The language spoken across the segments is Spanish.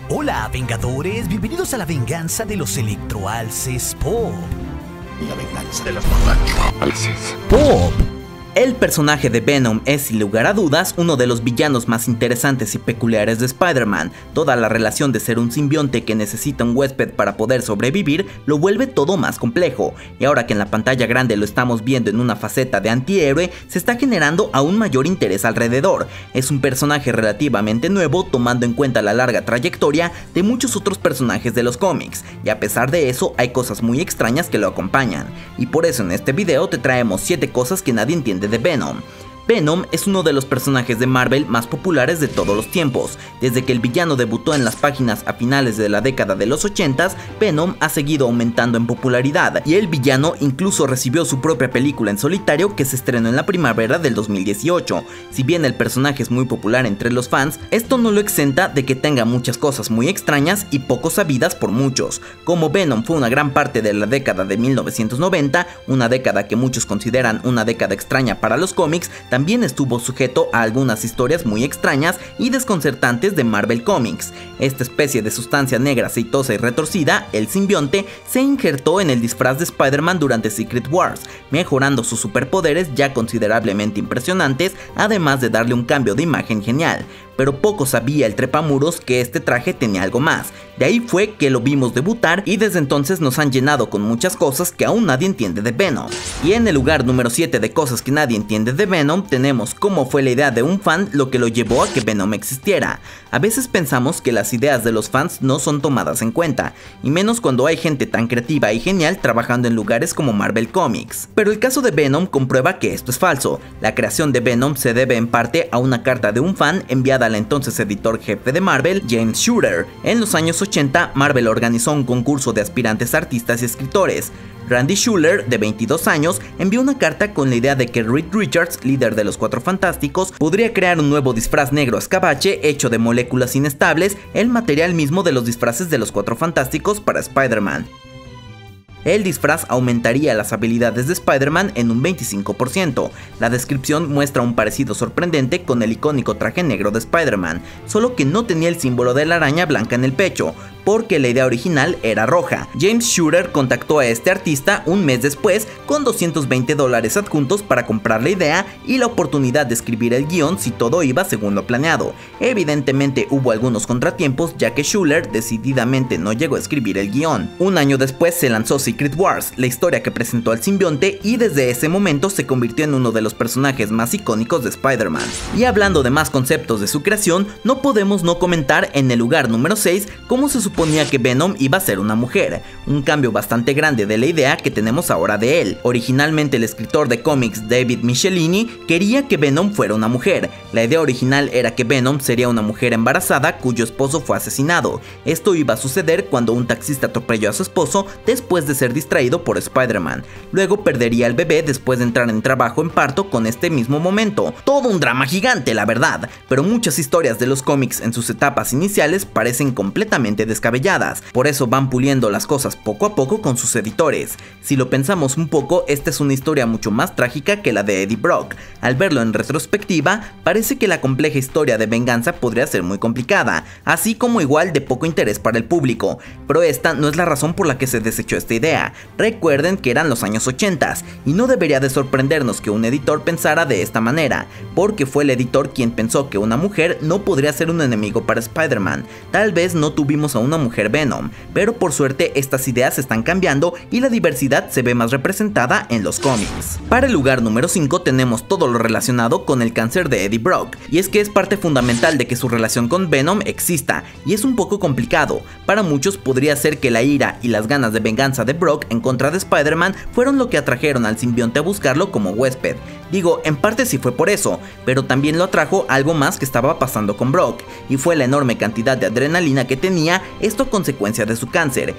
Hola, Vengadores, bienvenidos a la venganza de los electroalces Pop. La venganza de los electroalces Pop. El personaje de Venom es sin lugar a dudas uno de los villanos más interesantes y peculiares de Spider-Man. Toda la relación de ser un simbionte que necesita un huésped para poder sobrevivir lo vuelve todo más complejo, y ahora que en la pantalla grande lo estamos viendo en una faceta de antihéroe, se está generando aún mayor interés alrededor. Es un personaje relativamente nuevo tomando en cuenta la larga trayectoria de muchos otros personajes de los cómics, y a pesar de eso hay cosas muy extrañas que lo acompañan, y por eso en este video te traemos 7 cosas que nadie entiende de Venom. Venom es uno de los personajes de Marvel más populares de todos los tiempos. Desde que el villano debutó en las páginas a finales de la década de los 80s, Venom ha seguido aumentando en popularidad, y el villano incluso recibió su propia película en solitario que se estrenó en la primavera del 2018. Si bien el personaje es muy popular entre los fans, esto no lo exenta de que tenga muchas cosas muy extrañas y poco sabidas por muchos. Como Venom fue una gran parte de la década de 1990, una década que muchos consideran una década extraña para los cómics, también estuvo sujeto a algunas historias muy extrañas y desconcertantes de Marvel Comics. Esta especie de sustancia negra aceitosa y retorcida, el simbionte, se injertó en el disfraz de Spider-Man durante Secret Wars, mejorando sus superpoderes ya considerablemente impresionantes, además de darle un cambio de imagen genial. Pero poco sabía el trepamuros que este traje tenía algo más. De ahí fue que lo vimos debutar, y desde entonces nos han llenado con muchas cosas que aún nadie entiende de Venom. Y en el lugar número 7 de cosas que nadie entiende de Venom tenemos cómo fue la idea de un fan lo que lo llevó a que Venom existiera. A veces pensamos que las ideas de los fans no son tomadas en cuenta, y menos cuando hay gente tan creativa y genial trabajando en lugares como Marvel Comics. Pero el caso de Venom comprueba que esto es falso. La creación de Venom se debe en parte a una carta de un fan enviada al entonces editor jefe de Marvel, James Shooter. En los años 80, Marvel organizó un concurso de aspirantes artistas y escritores. Randy Schuller, de 22 años, envió una carta con la idea de que Reed Richards, líder de los Cuatro Fantásticos, podría crear un nuevo disfraz negro escabache hecho de moléculas inestables, el material mismo de los disfraces de los Cuatro Fantásticos para Spider-Man. El disfraz aumentaría las habilidades de Spider-Man en un 25%. La descripción muestra un parecido sorprendente con el icónico traje negro de Spider-Man, solo que no tenía el símbolo de la araña blanca en el pecho, porque la idea original era roja. James Shooter contactó a este artista un mes después con $220 adjuntos para comprar la idea y la oportunidad de escribir el guión si todo iba según lo planeado. Evidentemente hubo algunos contratiempos, ya que Schuller decididamente no llegó a escribir el guión. Un año después se lanzó Secret Wars, la historia que presentó al simbionte, y desde ese momento se convirtió en uno de los personajes más icónicos de Spider-Man. Y hablando de más conceptos de su creación, no podemos no comentar en el lugar número 6 cómo se suponía que Venom iba a ser una mujer, un cambio bastante grande de la idea que tenemos ahora de él. Originalmente el escritor de cómics David Michelinie quería que Venom fuera una mujer. La idea original era que Venom sería una mujer embarazada cuyo esposo fue asesinado. Esto iba a suceder cuando un taxista atropelló a su esposo después de ser distraído por Spider-Man. Luego perdería al bebé después de entrar en trabajo en parto con este mismo momento. Todo un drama gigante, la verdad, pero muchas historias de los cómics en sus etapas iniciales parecen completamente descabelladas. Por eso van puliendo las cosas poco a poco con sus editores. Si lo pensamos un poco, esta es una historia mucho más trágica que la de Eddie Brock. Al verlo en retrospectiva, parece que la compleja historia de venganza podría ser muy complicada, así como igual de poco interés para el público, pero esta no es la razón por la que se desechó esta idea. Recuerden que eran los años 80 y no debería de sorprendernos que un editor pensara de esta manera, porque fue el editor quien pensó que una mujer no podría ser un enemigo para Spider-Man. Tal vez no tuvimos a una mujer Venom, pero por suerte estas ideas están cambiando y la diversidad se ve más representada en los cómics. Para el lugar número 5 tenemos todo lo relacionado con el cáncer de Eddie Brock, y es que es parte fundamental de que su relación con Venom exista, y es un poco complicado. Para muchos podría ser que la ira y las ganas de venganza de Brock en contra de Spider-Man fueron lo que atrajeron al simbionte a buscarlo como huésped. Digo, en parte sí fue por eso, pero también lo atrajo algo más que estaba pasando con Brock, y fue la enorme cantidad de adrenalina que tenía, esto a consecuencia de su cáncer.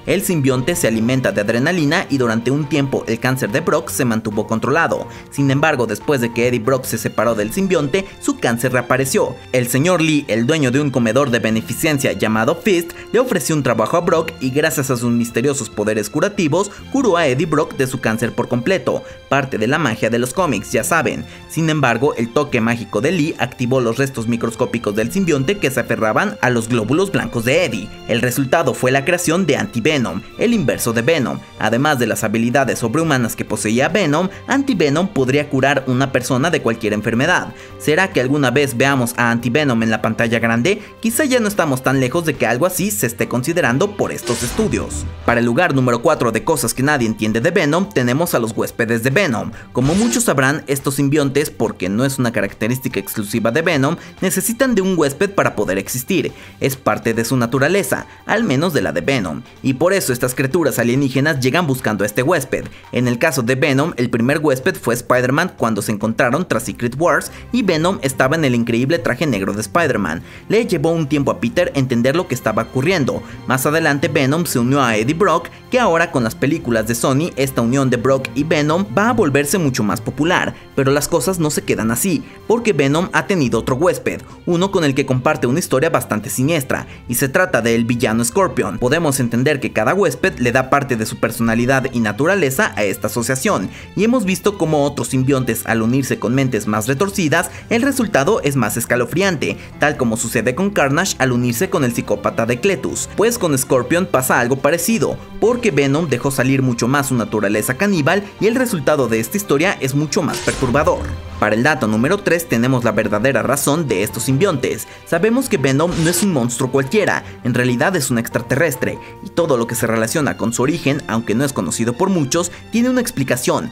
El simbionte se alimenta de adrenalina y durante un tiempo el cáncer de Brock se mantuvo controlado. Sin embargo, después de que Eddie Brock se separó del simbionte, su cáncer reapareció. El señor Lee, el dueño de un comedor de beneficencia llamado Fist, le ofreció un trabajo a Brock y gracias a sus misteriosos poderes curativos, curó a Eddie Brock de su cáncer por completo. Parte de la magia de los cómics, ya saben. Sin embargo, el toque mágico de Lee activó los restos microscópicos del simbionte que se aferraban a los glóbulos blancos de Eddie. El resultado fue la creación de Anti-Venom, el inverso de Venom. Además de las habilidades sobrehumanas que poseía Venom, Anti-Venom podría curar una persona de cualquier enfermedad. ¿Será que alguna vez veamos a Anti-Venom en la pantalla grande? Quizá ya no estamos tan lejos de que algo así se esté considerando por estos estudios. Para el lugar número 4 de cosas que nadie entiende de Venom, tenemos a los huéspedes de Venom. Como muchos sabrán, estos simbiontes, porque no es una característica exclusiva de Venom, necesitan de un huésped para poder existir. Es parte de su naturaleza, al menos de la de Venom, y por eso estas criaturas alienígenas llegan buscando a este huésped. En el caso de Venom, el primer huésped fue Spider-Man cuando se encontraron tras Secret Wars y Venom estaba en el increíble traje negro de Spider-Man. Le llevó un tiempo a Peter entender lo que estaba ocurriendo. Más adelante Venom se unió a Eddie Brock, que ahora con las películas de Sony, esta unión de Brock y Venom va a volverse mucho más popular, pero las cosas no se quedan así, porque Venom ha tenido otro huésped, uno con el que comparte una historia bastante siniestra, y se trata del villano Scorpion. Podemos entender que cada huésped le da parte de su personalidad y naturaleza a esta asociación, y hemos visto cómo otros simbiontes al unirse con mentes más retorcidas, el resultado es más escalofriante, tal como sucede con Carnage al unirse con el psicópata de Cletus. Pues con Scorpion pasa algo parecido, porque Venom dejó salir mucho más su naturaleza caníbal y el resultado de esta historia es mucho más perturbador. Para el dato número 3 tenemos la verdadera razón de estos simbiontes. Sabemos que Venom no es un monstruo cualquiera, en realidad es un extraterrestre, y todo lo que se relaciona con su origen, aunque no es conocido por muchos, tiene una explicación.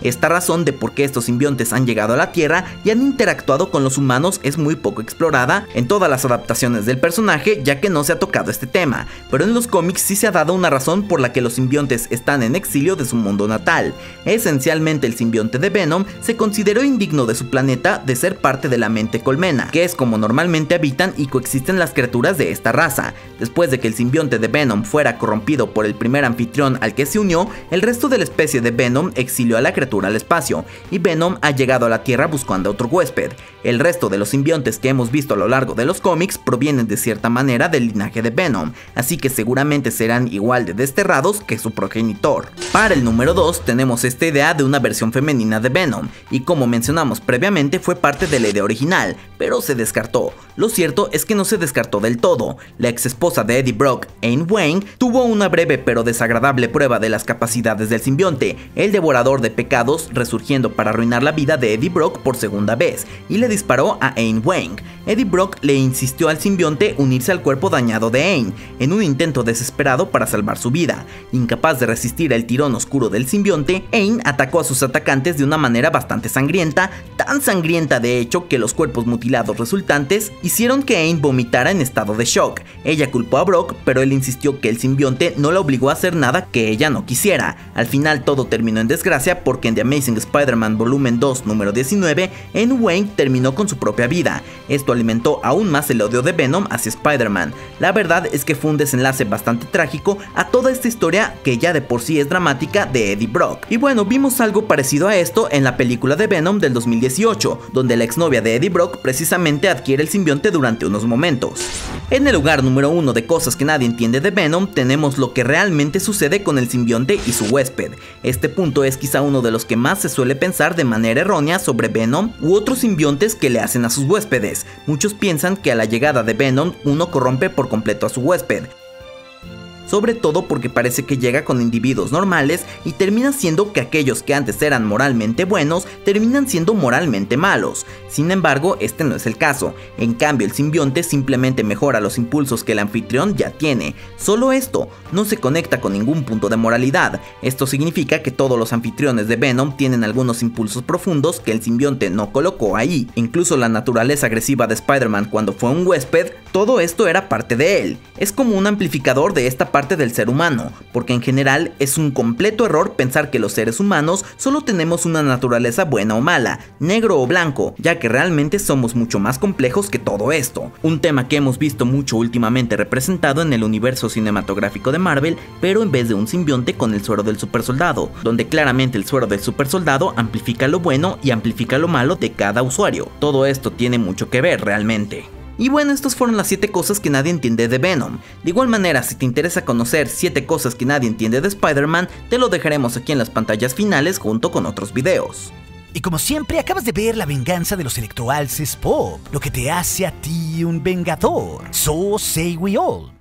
Esta razón de por qué estos simbiontes han llegado a la Tierra y han interactuado con los humanos es muy poco explorada en todas las adaptaciones del personaje, ya que no se ha tocado este tema, pero en los cómics sí se ha dado una razón por la que los simbiontes están en exilio de su mundo natal. Esencialmente el simbionte de Venom se consideró indigno de su planeta de ser parte de la mente colmena, que es como normalmente habitan y coexisten las criaturas de esta raza. Después de que el simbionte de Venom fuera corrompido por el primer anfitrión al que se unió, el resto de la especie de Venom exilió a la criatura al espacio, y Venom ha llegado a la Tierra buscando a otro huésped. El resto de los simbiontes que hemos visto a lo largo de los cómics provienen de cierta manera del linaje de Venom, así que seguramente serán igual de desterrados que su progenitor. Para el número 2 tenemos esta idea de una versión femenina de Venom, y como mencionamos previamente fue parte de la idea original, pero se descartó. Lo cierto es que no se descartó del todo. La ex esposa de Eddie Brock, Anne Wayne, tuvo una breve pero desagradable prueba de las capacidades del simbionte, el devorador de pecados, resurgiendo para arruinar la vida de Eddie Brock por segunda vez, y le disparó a Anne Wayne. Eddie Brock le insistió al simbionte unirse al cuerpo dañado de Anne, en un intento desesperado para salvar su vida. Incapaz de resistir el tirón oscuro del simbionte, Anne atacó a sus atacantes de una manera bastante sangrienta, tan sangrienta de hecho que los cuerpos mutilados resultantes hicieron que Anne vomitara en estado de shock. Ella culpó a Brock, pero él insistió que el simbionte no la obligó a hacer nada que ella no quisiera. Al final todo terminó en desgracia porque en The Amazing Spider-Man Volumen 2 número 19, Anne Wayne terminó con su propia vida. Esto alimentó aún más el odio de Venom hacia Spider-Man. La verdad es que fue un desenlace bastante trágico a toda esta historia que ya de por sí es dramática de Eddie Brock. Y bueno, vimos algo parecido a esto en la película de Venom del 2018, donde la exnovia de Eddie Brock precisamente adquiere el simbionte durante unos momentos. En el lugar número 1 de cosas que nadie entiende de Venom tenemos lo que realmente sucede con el simbionte y su huésped. Este punto es quizá uno de los que más se suele pensar de manera errónea sobre Venom u otros simbiontes que le hacen a sus huéspedes. Muchos piensan que a la llegada de Venom uno corrompe por completo a su huésped, sobre todo porque parece que llega con individuos normales y termina siendo que aquellos que antes eran moralmente buenos terminan siendo moralmente malos. Sin embargo, este no es el caso. En cambio, el simbionte simplemente mejora los impulsos que el anfitrión ya tiene. Solo esto, no se conecta con ningún punto de moralidad. Esto significa que todos los anfitriones de Venom tienen algunos impulsos profundos que el simbionte no colocó ahí. Incluso la naturaleza agresiva de Spider-Man cuando fue un huésped, todo esto era parte de él. Es como un amplificador de esta parte parte del ser humano, porque en general es un completo error pensar que los seres humanos solo tenemos una naturaleza buena o mala, negro o blanco, ya que realmente somos mucho más complejos que todo esto. Un tema que hemos visto mucho últimamente representado en el universo cinematográfico de Marvel, pero en vez de un simbionte con el suero del supersoldado, donde claramente el suero del supersoldado amplifica lo bueno y amplifica lo malo de cada usuario. Todo esto tiene mucho que ver realmente. Y bueno, estas fueron las 7 cosas que nadie entiende de Venom. De igual manera, si te interesa conocer 7 cosas que nadie entiende de Spider-Man, te lo dejaremos aquí en las pantallas finales junto con otros videos. Y como siempre, acabas de ver la venganza de los electroalces pop, lo que te hace a ti un vengador. So say we all.